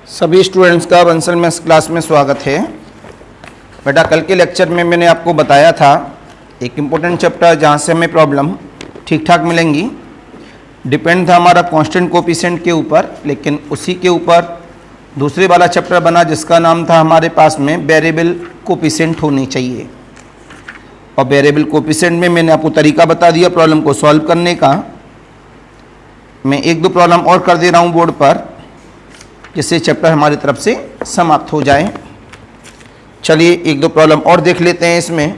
सभी स्टूडेंट्स का Bansal maths class में स्वागत है। बेटा कल के लेक्चर में मैंने आपको बताया था एक इम्पोर्टेंट चैप्टर जहाँ से हमें प्रॉब्लम ठीक ठाक मिलेंगी। डिपेंड था हमारा कांस्टेंट कोफिशिएंट के ऊपर, लेकिन उसी के ऊपर दूसरे वाला चैप्टर बना जिसका नाम था हमारे पास में वेरिएबल कोफिशिएंट होनी चाहिए। और वेरिएबल कोफिशिएंट में मैंने आपको तरीका बता दिया प्रॉब्लम को सॉल्व करने का। मैं एक दो प्रॉब्लम और कर दे रहा हूँ बोर्ड पर, जिससे चैप्टर हमारी तरफ से समाप्त हो जाए। चलिए एक दो प्रॉब्लम और देख लेते हैं इसमें।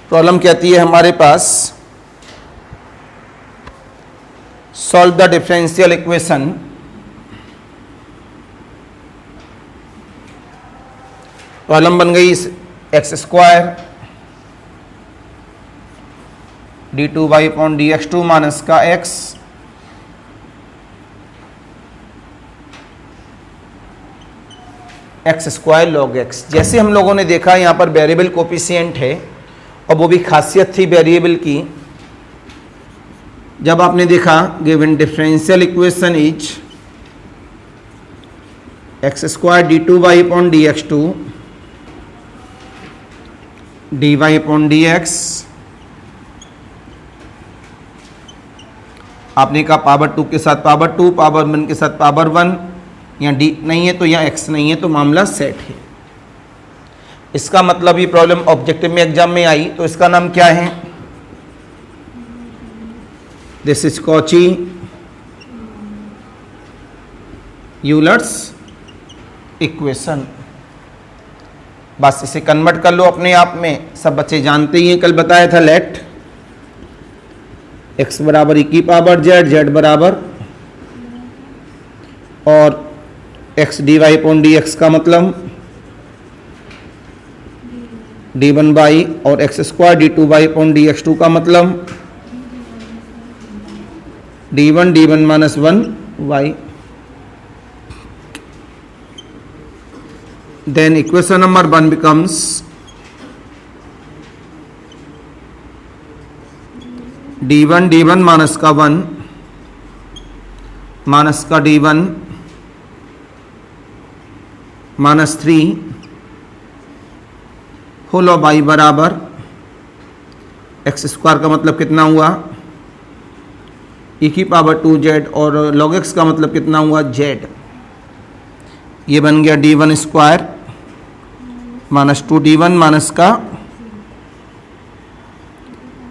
प्रॉब्लम कहती है हमारे पास solve the differential equation problem बन गई x square d2y upon dx2 minus का x x square log x। जैसे हम लोगों ने देखा यहाँ पर वेरिएबल कोफिशिएंट है और वो भी खासियत थी वेरिएबल की। जब आपने देखा given differential equation is x square d2y upon dx2 dy upon dx, आपने कहा पावर 2 के साथ पावर 2, पावर 1 के साथ पावर 1, यहाँ d नहीं है तो यहाँ x नहीं है, तो मामला सेट है। इसका मतलब ये प्रॉब्लम ऑब्जेक्टिव में एग्जाम में आई तो इसका नाम क्या है? This is Cauchy Euler's equation. बस इसे कन्वर्ट कर लो अपने आप में, सब बच्चे जानते ही हैं, कल बताया था लेट x बराबर e की पावर z, z बराबर और x dy अपॉन dx का मतलब d1 बाई और x square d2y upon dx2 का मतलब d1 minus 1 y। Then equation number 1 becomes d1 minus का 1 माइनस का d1 minus 3 whole of y बराबर एक्स स्क्वायर का मतलब कितना हुआ e की पावर 2z और log x का मतलब कितना हुआ z। ये बन गया d1 square minus 2d1 minus का,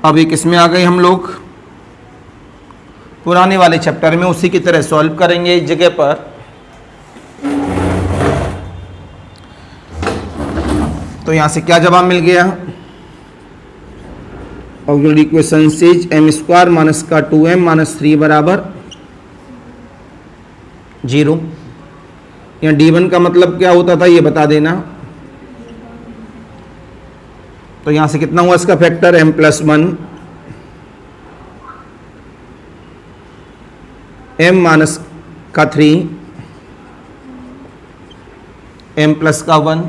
अब ये किस में आ गए हम लोग पुराने वाले चैप्टर में, उसी की तरह सॉल्व करेंगे इस जगह पर। तो यहां से क्या जवाब मिल गया? Auxiliary equation is m square minus का 2m माइनस 3 बराबर 0। यहाँ d1 का मतलब क्या होता था ये बता देना। तो यहां से कितना हुआ इसका factor m plus 1 m minus का 3 m प्लस का 1,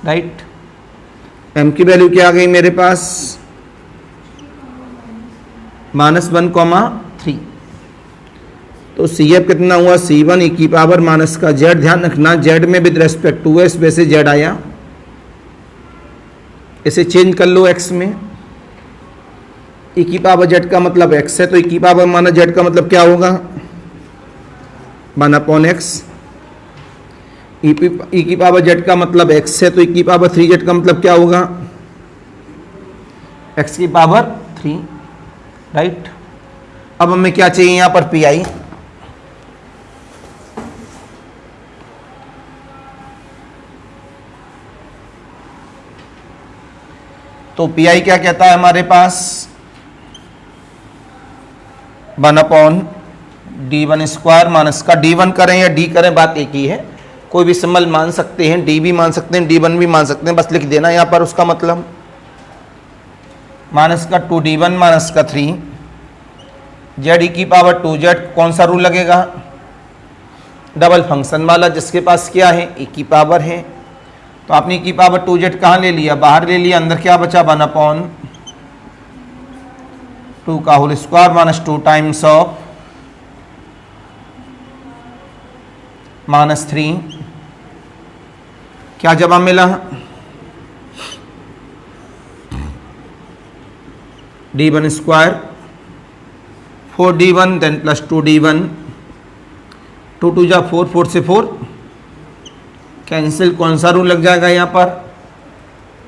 राइट। m की वैल्यू क्या आ गई मेरे पास माइनस 1,3। तो CF कितना हुआ C1 e की पावर माइनस का z। ध्यान रखना z में विद रेस्पेक्ट टू s वैसे z आया, इसे चेंज कर लो x में। e की पावर z का मतलब x है, तो e की पावर माना z का मतलब क्या होगा 1 अपॉन x। e की पावर z का मतलब x है, तो e की पावर 3z का मतलब क्या होगा x की पावर 3, राइट। अब हमें क्या चाहिए यहाँ पर pi। तो pi क्या कहता है हमारे पास 1 अपॉन d1 स्क्वायर माइनस का d1 करें या d करें बात एक ही है, कोई भी सिंबल मान सकते हैं, d भी मान सकते हैं d1 भी मान सकते हैं, बस लिख देना यहाँ पर उसका मतलब माइनस का 2d1 माइनस का 3 z e की पावर 2z। कौन सा रूल लगेगा? डबल फंक्शन वाला, जिसके पास क्या है e की पावर है। तो आपने की पावर 2z कहाँ ले लिया, बाहर ले लिया, अंदर क्या बचा 1 अपॉन 2 का whole square minus 2 times of -3। क्या जवाब मिला? d1 square 4d1 then plus 2d1, 2 2 जा 4, 4 से 4 कैंसिल। कौन सा रूल लग जाएगा यहाँ पर?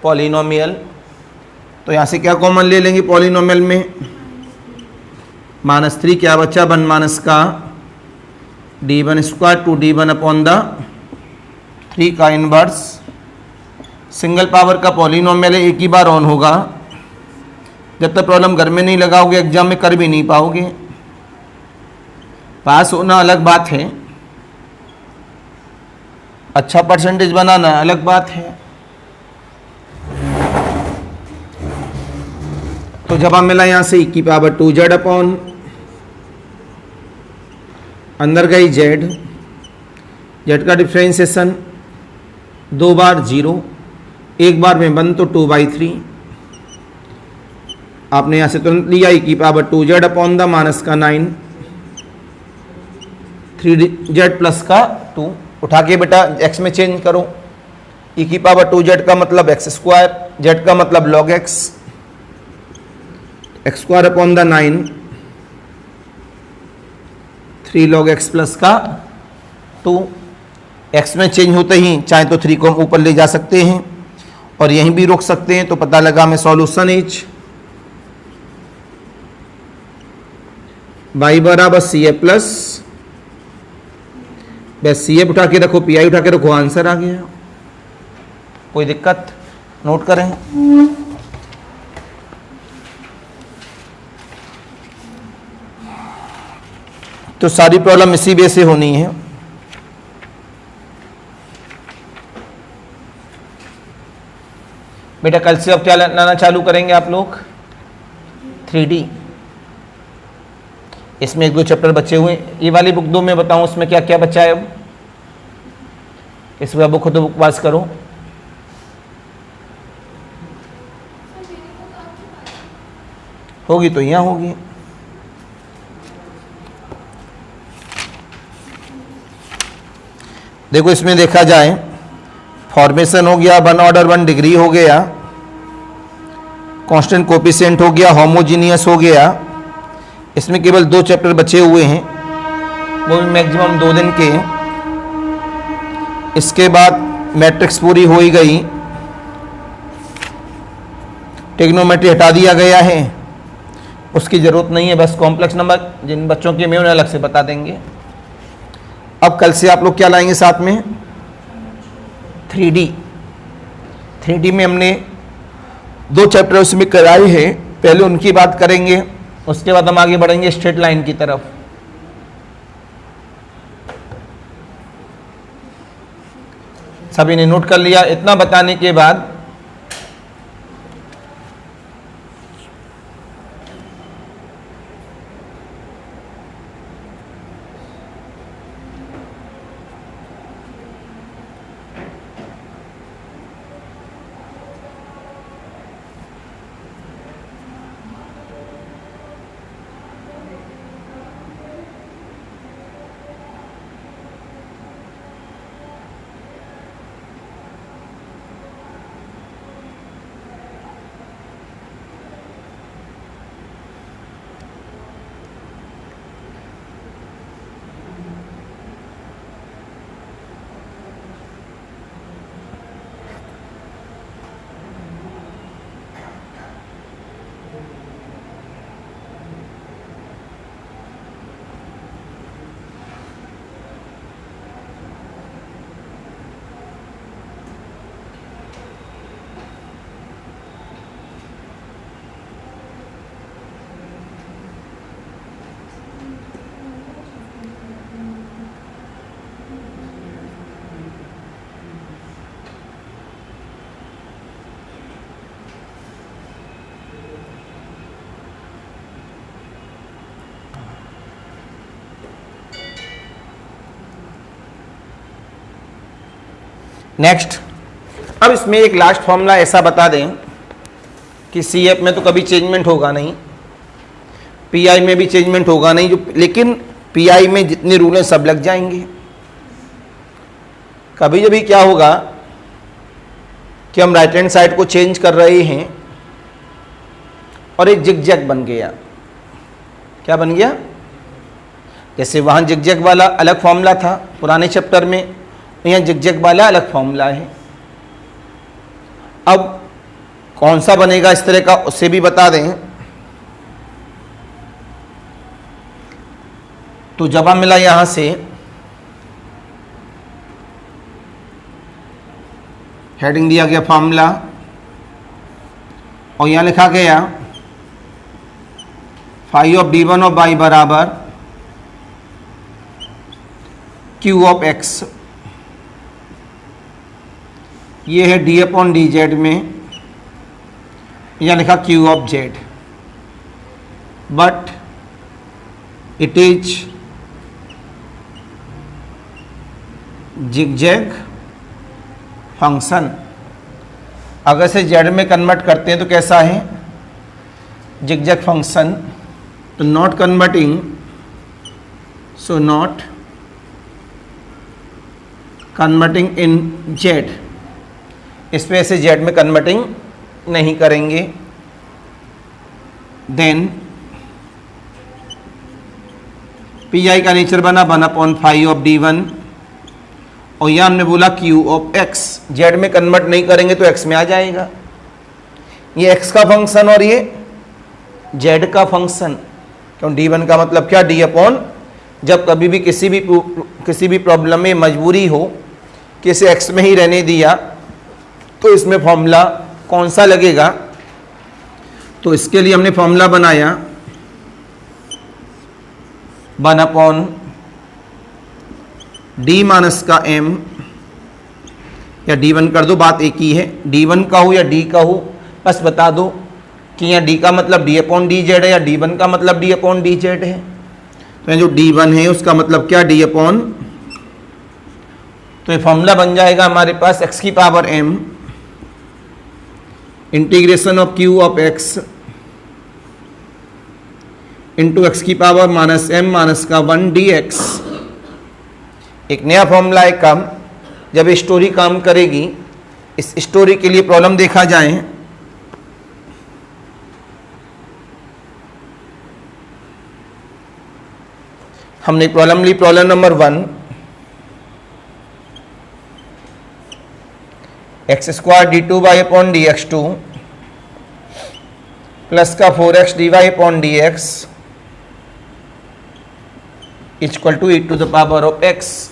पॉलिनोमियल। तो यहाँ से क्या कॉमन ले लेंगे पॉलिनोमियल में? -3 क्या बचा? 1 माइनस का d1 square 2d1 upon the 3 का इनवर्स। सिंगल पावर का पॉलिनोमियल है, एक ही बार ऑन होगा। जब तक प्रॉब्लम घर में नहीं लगाओगे एग्जाम में कर भी नहीं पाओगे। पास होना अलग बात है, अच्छा परसेंटेज बनाना अलग बात है। तो जवाब मिला यहाँ से e की पावर 2z अपॉन अंदर गई z, z का डिफ्रेंसिएशन 2 बार 0, एक बार में 1 तो 2/3। आपने यहाँ से तुरंत लिया e की power 2z upon the minus का 9, 3z प्लस का 2। उठा के बेटा x में चेंज करो। e की पावर 2z का मतलब x स्क्वायर, z का मतलब log x, x square upon the 9, 3 log x plus का 2। x में चेंज होते ही चाहे तो 3 को हम ऊपर ले जा सकते हैं और यहीं भी रोक सकते हैं। तो पता लगा हमें सॉल्यूशन इज y बराबर सी ए प्लस, बस सी एफ उठा के रखो, पी आई उठा के रखो, आंसर आ गया। कोई दिक्कत? नोट करें। तो सारी प्रॉब्लम इसी बेस से होनी है। बेटा कल से अब क्या लाना चालू करेंगे आप लोग? 3D। इसमें 1-2 चैप्टर बचे हुए। ये वाली बुक दो मैं बताऊं उसमें क्या क्या बचा है। अब इसमें बुक हो तो बुक पास करो। होगी तो यहाँ होगी। देखो इसमें देखा जाए फॉर्मेशन हो गया, 1 ऑर्डर 1 डिग्री हो गया, कांस्टेंट कोफिशिएंट हो गया, होमोजीनियस हो गया। इसमें केवल 2 चैप्टर बचे हुए हैं, वो भी मैक्सिमम 2 दिन के हैं। इसके बाद मैट्रिक्स पूरी हो ही गई, ट्रिग्नोमेट्री हटा दिया गया है, उसकी ज़रूरत नहीं है। बस कॉम्प्लेक्स नंबर जिन बच्चों के में उन्हें अलग से बता देंगे। अब कल से आप लोग क्या लाएंगे साथ में? 3D। 3D में हमने 2 चैप्टर उसमें कराए हैं, पहले उनकी बात करेंगे, उसके बाद हम आगे बढ़ेंगे स्ट्रेट लाइन की तरफ। सभी ने नोट कर लिया? इतना बताने के बाद नेक्स्ट, अब इसमें एक लास्ट फॉर्मूला ऐसा बता दें कि CF में तो कभी चेंजमेंट होगा नहीं, पीआई में भी चेंजमेंट होगा नहीं, जो लेकिन पीआई में जितने रूल हैं सब लग जाएंगे। कभी कभी क्या होगा कि हम राइट हैंड साइड को चेंज कर रहे हैं और एक जिगजैग बन गया। क्या बन गया? जैसे वहाँ जिगजैग वाला अलग फॉर्मूला था पुराने चैप्टर में, यहाँ जिगजैग वाला अलग फॉर्मूला है। अब कौन सा बनेगा इस तरह का उससे भी बता दें। तो जवाब मिला यहाँ से हेडिंग दिया गया फॉर्मूला और यहाँ लिखा गया phi of d1 of y बराबर q ऑफ x। ये है d अपॉन डी जेड में, यहाँ लिखा q of z, but it is zigzag function. अगर से z में कन्वर्ट करते हैं तो कैसा है? Zigzag function. तो not converting, so not converting in z, इस पे से z में कन्वर्टिंग नहीं करेंगे। देन पी आई का नेचर बना 1/5 ऑफ d1 और यह हमने बोला q ऑफ x। z में कन्वर्ट नहीं करेंगे तो x में आ जाएगा। ये x का फंक्शन और ये z का फंक्शन। क्यों? d1 का मतलब क्या? d अपॉन, जब कभी भी किसी भी प्रॉब्लम में मजबूरी हो कि इसे x में ही रहने दिया तो इसमें फॉर्मूला कौन सा लगेगा? तो इसके लिए हमने फॉर्मूला बनाया 1/d माइनस का m, या d1 कर दो, बात एक ही है। d1 का हो या d का हो, बस बता दो कि यहाँ d का मतलब d अपॉन डी जेड है या d1 का मतलब d अपॉन डी जेड है। तो जो d1 है उसका मतलब क्या? d अपॉन, तो ये फॉर्मूला बन जाएगा हमारे पास x की power m integration of q of x into x की पावर माइनस m माइनस का 1 dx। एक नया फॉर्मूला है काम, जब स्टोरी काम करेगी। इस स्टोरी के लिए प्रॉब्लम देखा जाए। हमने प्रॉब्लम ली, problem number 1, x square d two y upon d x two plus का 4x d y upon d x equal to e to the power of x।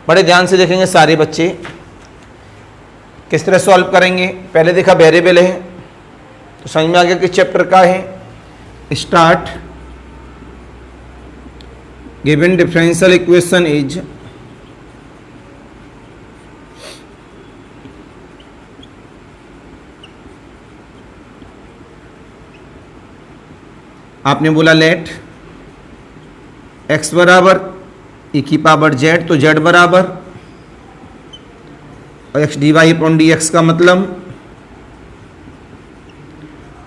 बड़े ध्यान से देखेंगे सारे बच्चे किस तरह सॉल्व करेंगे। पहले देखा वेरिएबल है तो समझ में आ गया किस चैप्टर का है। Start, given differential equation is आपने बोला लेट x बराबर e की पावर z, तो z बराबर और x d y upon d x का मतलब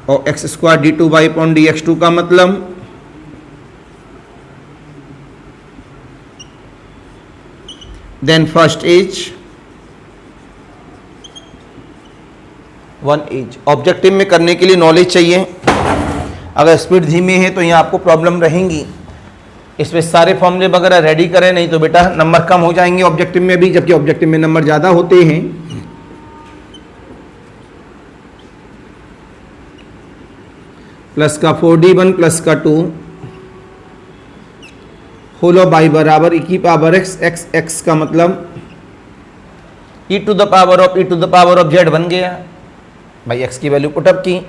और x square d two y upon d x two का मतलब। Then first is 1 is. Objective में करने के लिए नॉलेज चाहिए। अगर स्पीड धीमी है तो यहाँ आपको प्रॉब्लम रहेंगी। इसमें सारे फॉर्मूले वगैरह रेडी करें, नहीं तो बेटा नंबर कम हो जाएंगे ऑब्जेक्टिव में भी, जबकि ऑब्जेक्टिव में नंबर ज़्यादा होते हैं। प्लस का 4d1 प्लस का 2 होल ऑफ y बराबर e की पावर x, x का मतलब e to the power of z बन गया। भाई x की वैल्यू पुटअप की।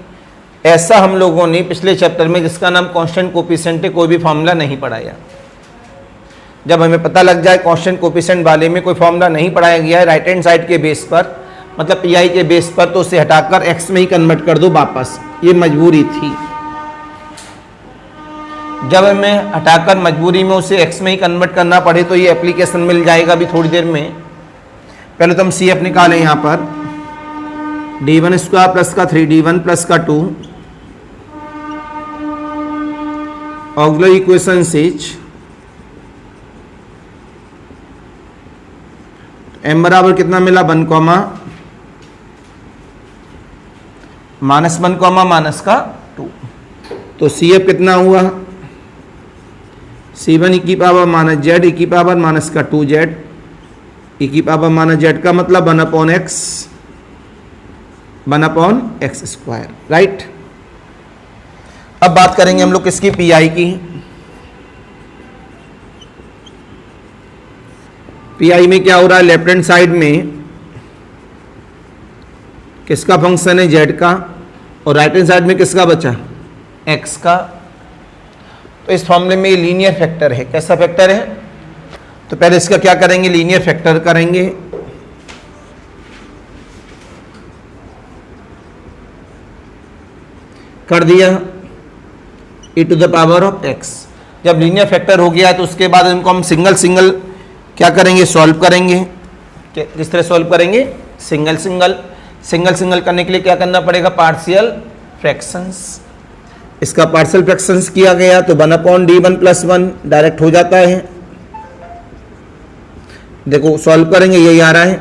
ऐसा हम लोगों ने पिछले चैप्टर में, जिसका नाम कांस्टेंट कोफिशिएंट है, कोई भी फार्मूला नहीं पढ़ाया। जब हमें पता लग जाए कांस्टेंट कोफिशिएंट वाले में कोई फार्मूला नहीं पढ़ाया गया है राइट हैंड साइड के बेस पर, मतलब पीआई के बेस पर, तो उसे हटाकर एक्स में ही कन्वर्ट कर दो वापस। ये मजबूरी थी। जब हमें हटाकर मजबूरी में उसे एक्स में ही कन्वर्ट करना पड़े तो ये एप्लीकेशन मिल जाएगा अभी थोड़ी देर में। पहले तो हम सी एफ निकालें यहाँ पर, d1 स्क्वायर प्लस का 3d1 प्लस का 2 ऑक्सिलरी इक्वेशन इज m बराबर कितना मिला 1 कॉमा -1 कॉमा -2, तो CF कितना हुआ C1 e की पावर -z e की पावर -2z e की पावर -z का मतलब 1/x स्क्वायर, राइट। अब बात करेंगे हम लोग किसकी, पीआई की। पीआई में क्या हो रहा है, लेफ्ट हैंड साइड में किसका फंक्शन है, जेड का, और राइट हैंड साइड में किसका बचा, एक्स का। तो इस फॉर्मूले में ये लीनियर फैक्टर है। कैसा फैक्टर है, तो पहले इसका क्या करेंगे, लीनियर फैक्टर करेंगे। कर दिया e to the power of x। जब लीनियर फैक्टर हो गया तो उसके बाद इनको हम सिंगल सिंगल क्या करेंगे, सॉल्व करेंगे। किस तरह सॉल्व करेंगे, सिंगल सिंगल। सिंगल सिंगल करने के लिए क्या करना पड़ेगा, पार्शियल फ्रैक्शंस। इसका पार्शियल फ्रैक्शंस किया गया तो 1/d1 + 1 डायरेक्ट हो जाता है। देखो सॉल्व करेंगे, यही आ रहा है,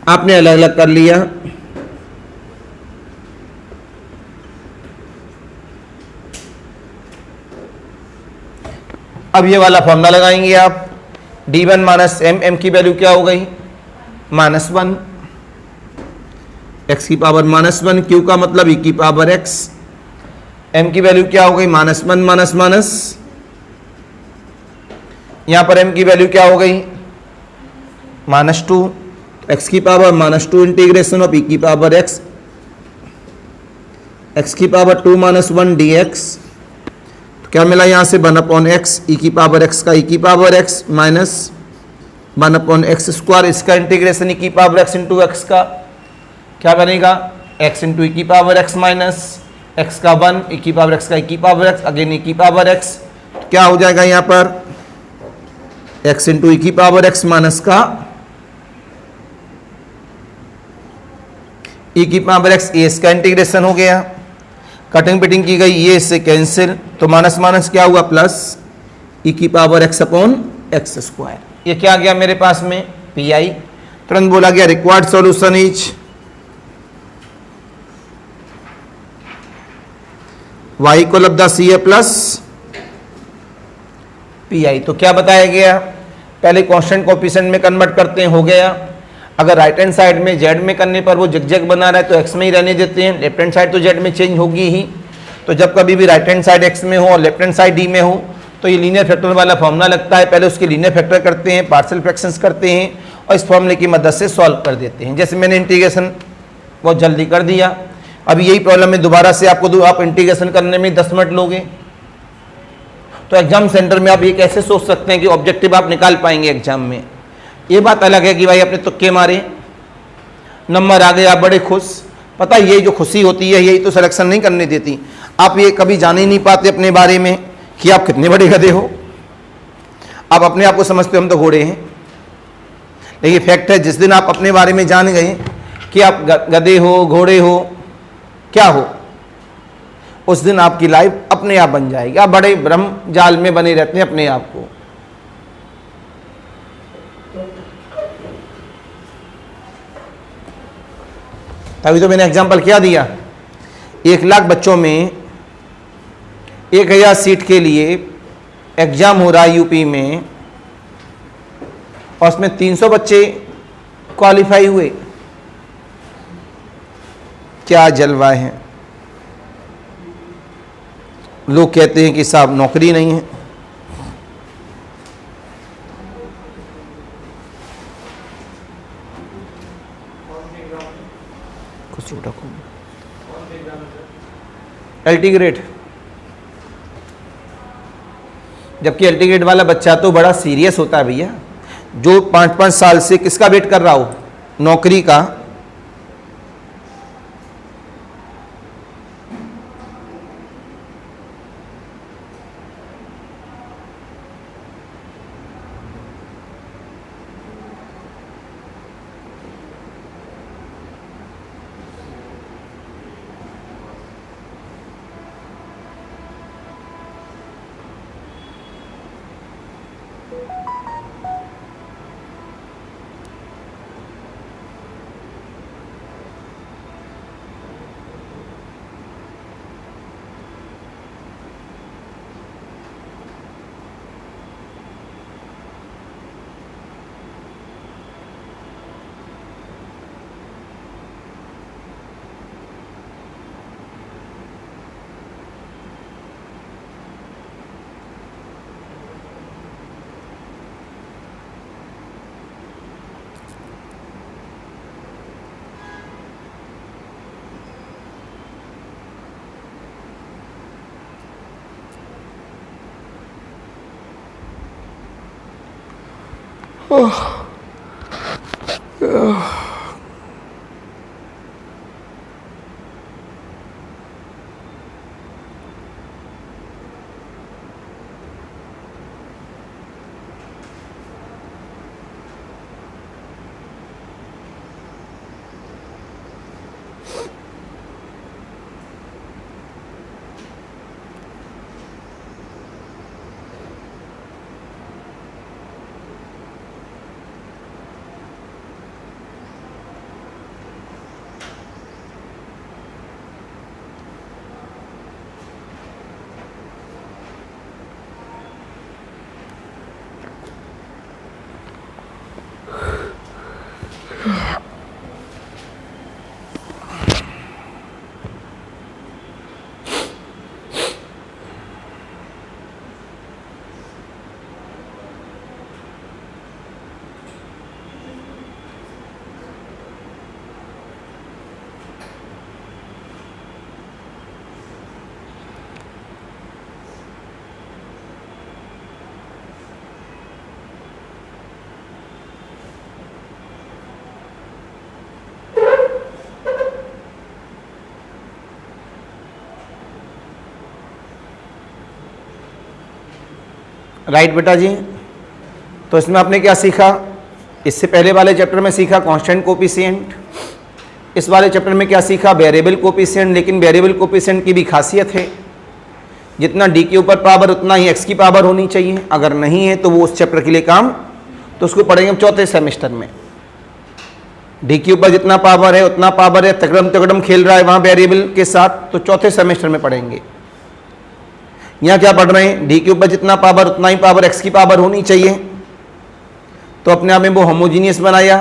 आपने अलग अलग कर लिया। अब ये वाला फॉर्मूला लगाएंगे आप, d1 - m, m की वैल्यू क्या हो गई, -1, x की पावर -1, q का मतलब e की पावर x, m की वैल्यू क्या हो गई, -1 यहां पर m की वैल्यू क्या हो गई, -2, x की पावर -2 इंटीग्रेशन ऑफ e की पावर x, x की पावर 2 - 1 dx। क्या मिला यहां से 1/x, e की पावर x का e की power x minus 1/x square, इसका इंटीग्रेशन e की पावर x इंटू एक्स का क्या बनेगा, x इंटू e की पावर x माइनस x का 1, e की पावर x का e की पावर x, अगेन e की पावर x, तो क्या हो जाएगा यहां पर x इंटू e की पावर x माइनस का e की पावर x, ये इसका इंटीग्रेशन हो गया। कटिंग पिटिंग की गई, ये इससे कैंसिल, तो माइनस माइनस क्या हुआ प्लस, e की पावर x/x स्क्वायर। ये क्या आ गया मेरे पास में, पीआई। तुरंत बोला गया रिक्वायर्ड सॉल्यूशन इज y को लब्धा CA प्लस पीआई। तो क्या बताया गया, पहले कांस्टेंट कोएफिशिएंट में कन्वर्ट करते हैं, हो गया। अगर राइट हैंड साइड में जेड में करने पर वो जिगजैग बना रहा है तो एक्स में ही रहने देते हैं, लेफ्ट हैंड साइड तो जेड में चेंज होगी ही। तो जब कभी भी राइट हैंड साइड एक्स में हो और लेफ्ट हैंड साइड डी में हो तो ये लीनियर फैक्टर वाला फॉर्मूला लगता है। पहले उसके लीनियर फैक्टर करते हैं, पार्शियल फ्रैक्शंस करते हैं और इस फॉर्मूले की मदद से सॉल्व कर देते हैं। जैसे मैंने इंटीग्रेशन बहुत जल्दी कर दिया। अब यही प्रॉब्लम में दोबारा से आपको दो, आप इंटीग्रेशन करने में 10 मिनट लोगे। तो एग्जाम सेंटर में आप ये कैसे सोच सकते हैं कि ऑब्जेक्टिव आप निकाल पाएंगे एग्जाम में। ये बात अलग है कि भाई अपने तुक्के मारे, नंबर आ गए, आप बड़े खुश। पता है यही जो खुशी होती है यही तो सिलेक्शन नहीं करने देती। आप ये कभी जान ही नहीं पाते अपने बारे में कि आप कितने बड़े गधे हो। आप अपने आप को समझते हो हम तो घोड़े हैं, लेकिन फैक्ट है जिस दिन आप अपने बारे में जान गए कि आप गधे हो, घोड़े हो, क्या हो, उस दिन आपकी लाइफ अपने आप बन जाएगी। आप बड़े भ्रम जाल में बने रहते हैं अपने आप को। तभी तो मैंने एग्जाम्पल क्या दिया, 1 लाख बच्चों में 1000 सीट के लिए एग्जाम हो रहा है यूपी में और उसमें 300 बच्चे क्वालिफाई हुए। क्या जलवा है। लोग कहते हैं कि साहब नौकरी नहीं है। एल्टीग्रेड, जबकि एल्टीग्रेड वाला बच्चा तो बड़ा सीरियस होता है भैया, जो 5-5 साल से किसका वेट कर रहा हो, नौकरी का। राइट बेटा जी। तो इसमें आपने क्या सीखा? इससे पहले वाले चैप्टर में सीखा कांस्टेंट कोफिशिएंट, इस वाले चैप्टर में क्या सीखा? Variable coefficient. लेकिन वेरिएबल कोफिशिएंट की भी खासियत है, जितना डी के ऊपर पावर उतना ही एक्स की पावर होनी चाहिए। अगर नहीं है तो वो उस चैप्टर के लिए काम, तो उसको पढ़ेंगे हम चौथे सेमेस्टर में। डी के ऊपर जितना पावर है उतना पावर है, तगड़म तगड़म खेल रहा है वहाँ वेरिएबल के साथ, तो चौथे सेमेस्टर में पढ़ेंगे। यहाँ क्या पढ़ रहे हैं? डी के ऊपर जितना पावर उतना ही पावर एक्स की पावर होनी चाहिए। तो अपने आप में वो होमोजीनियस बनाया,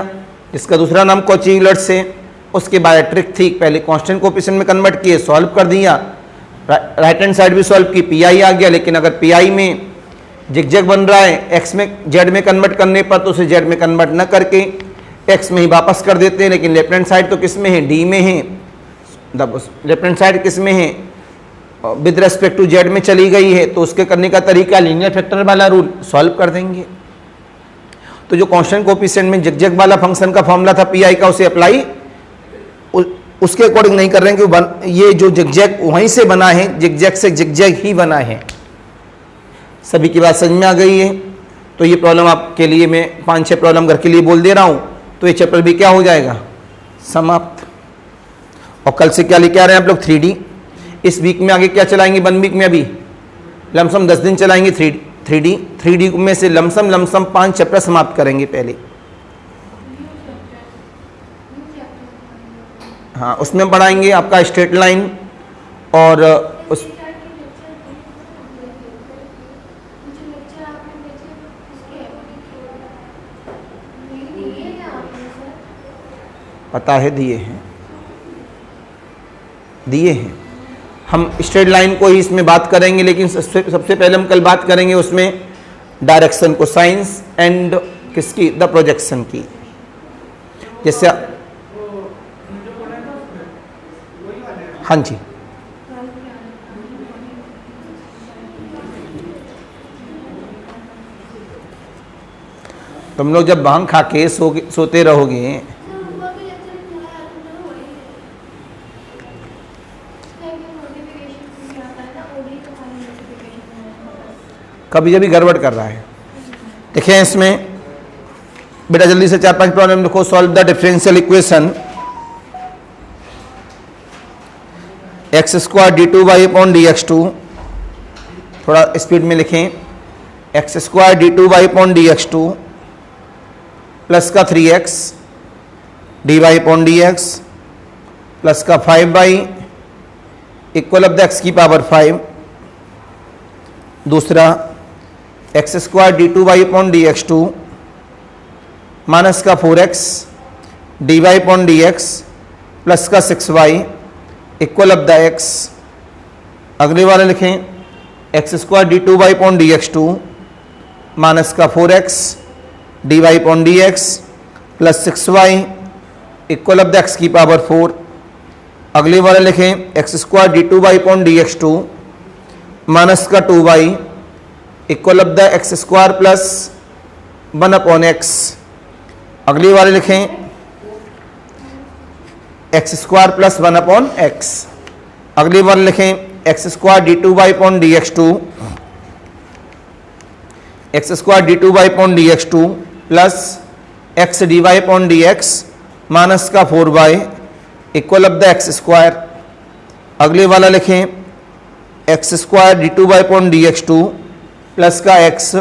जिसका दूसरा नाम कॉची यूलर्स है। उसके बाद ट्रिक थी, पहले कांस्टेंट कोफिशिएंट में कन्वर्ट किए, सॉल्व कर दिया, राइट हैंड साइड भी सॉल्व की, पी आई आ गया। लेकिन अगर पी आई में जिगजैग बन रहा है एक्स में जेड में कन्वर्ट करने पर, तो उसे जेड में कन्वर्ट न करके एक्स में ही वापस कर देते हैं। लेकिन लेफ्ट हैंड साइड तो किस में है? डी में है। लेफ्ट हैंड साइड किस में है? विद रेस्पेक्ट टू जेड में चली गई है। तो उसके करने का तरीका लीनियर फैक्टर वाला रूल, सॉल्व कर देंगे। तो जो कांस्टेंट कोफिशिएंट में जिगजैग वाला फंक्शन का फॉर्मूला था पी आई का, उसे अप्लाई उसके अकॉर्डिंग नहीं कर रहे हैं कि ये जो जिगजैग वहीं से बना है, जिगजैग से जिगजैग ही बना है। सभी की बात समझ में आ गई है? तो ये प्रॉब्लम आपके लिए मैं 5-6 प्रॉब्लम घर के लिए बोल दे रहा हूं, तो ये चैप्टर भी क्या हो जाएगा? समाप्त। और कल से क्या लेके आ रहे हैं आप लोग? 3D। इस वीक में आगे क्या चलाएंगे? 1 वीक में अभी लमसम 10 दिन चलाएंगे 3D में से लमसम 5 चैप्टर समाप्त करेंगे पहले। हाँ, उसमें पढ़ाएंगे आपका स्ट्रेट लाइन और उस पता है, दिए हैं। हम स्ट्रेट लाइन को ही इसमें बात करेंगे, लेकिन सबसे पहले हम कल बात करेंगे उसमें डायरेक्शन को, साइंस एंड किसकी? द प्रोजेक्शन की। जैसे हाँ जी, तुम लोग जब भांग खा के सोते रहोगे, कभी कभी गड़बड़ कर रहा है। देखिए इसमें बेटा जल्दी से 4-5 प्रॉब्लम लिखो। Solve the differential equation x² d2y/dx2, थोड़ा स्पीड में लिखें, x square d two y upon d x two plus का 3x d y upon d x plus का 5y equal of the x की पावर 5। दूसरा x square d two y upon d x two minus का 4x d y upon d x plus का 6y equal of the x. अगले वाले लिखें x square d two y upon d x two minus का 4x d y upon d x plus 6y equal of the x की power 4। अगले वाले लिखें x square d two y upon d x two minus का 2y equal of the x square plus 1 upon x. अगली वाले लिखें x square plus 1 upon x. अगली वाले लिखें x square d two y upon d x two x square d two y upon d x two plus x d y upon d x minus का 4y equal of the x square. अगले वाला लिखें x square d two y upon d x two plus का x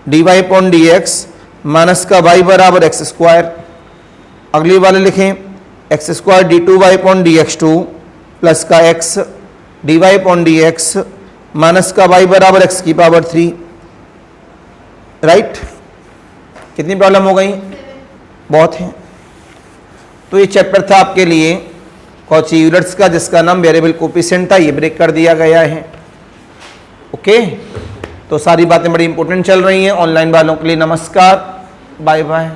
d y upon d x minus का y बराबर x square. अगली वाले लिखें x square d two y upon d x two plus का x d y upon d x minus का y बराबर x की पावर 3। राइट, कितनी प्रॉब्लम हो गई? बहुत है। तो ये चैप्टर था आपके लिए कॉची यूलर्स का, जिसका नाम वेरिएबल कोफिशिएंट था, ये ब्रेक कर दिया गया है। ओके, तो सारी बातें बड़ी इंपॉर्टेंट चल रही हैं। ऑनलाइन वालों के लिए नमस्कार, बाय बाय।